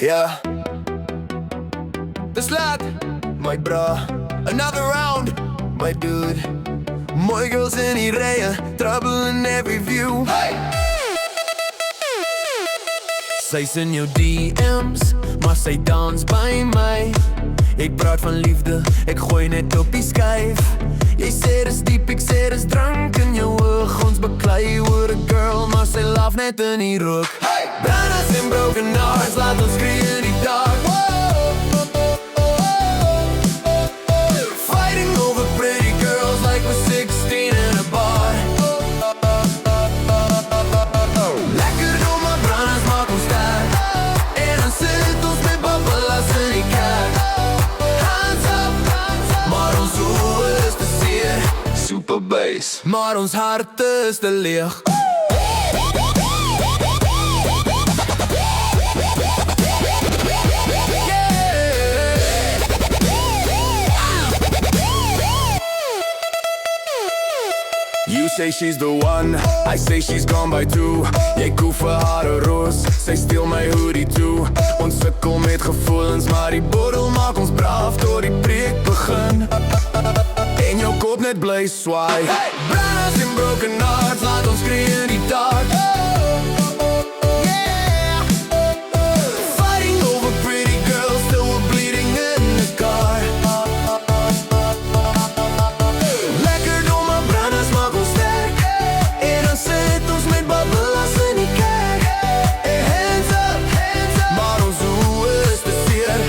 Ja, dis laat, my bra. Another round, my dude. Mooi girls in die rijen, trouble in every view. Hey! Sy's in jou DM's, maar sy dans by my. Ek praat van liefde, ek gooi net op die skyf. Jy sê dis diep, ek sê dis drank in jou oog. Ons beklei oor 'n girl, maar sy laaf net in die rook. Hey! Branders en broken hearts, laat ons skree in die dark. Fighting over pretty girls like we're 16 in a bar. Lekker door my branders maak ons sterk. En dan sit ons met babbelas in die kerk. Hands up, maar ons oë is te seer. Super bass, maar ons harte is te leeg. You say she's the one, I say she's gone by two. Jy koe vir haar 'n roos, sy steel my hoodie toe. Ons sukkel met gevoelens, maar die bottel maak ons braaf tot die preek begin. En jou kop net bly swaai. Hey! Branders en broken hearts, laat ons skree in die dark. Yeah! Fighting over pretty girls till we're bleeding in the car. Lekker door my branders maak ons sterk. En dan sit ons met babbelas in die kerk. Hands up, maar ons oë is te seer.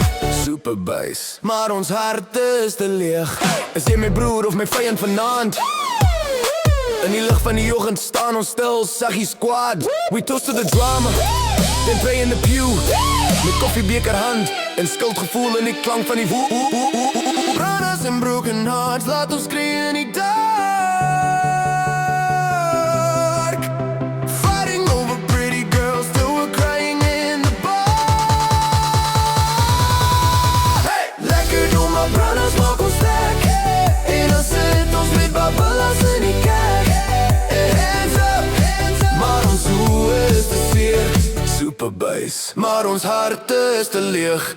Super bass, maar ons harte is te leeg. Is jy my broer of my vyand vanaand? In die lig van die oggend staan ons stil, saggie squad. We toast to the drama, then pray in the pew. Met koffiebeker hand en skuldgevoel in die klank van die woe. Branders en broken hearts, laat ons skree in die dark. Fighting over pretty girls till we're crying in the bar. Hey! Lekker door my branders maak ons sterk. En dan sit ons met babbelas in die kerk. Super bass, maar ons harte is te leeg.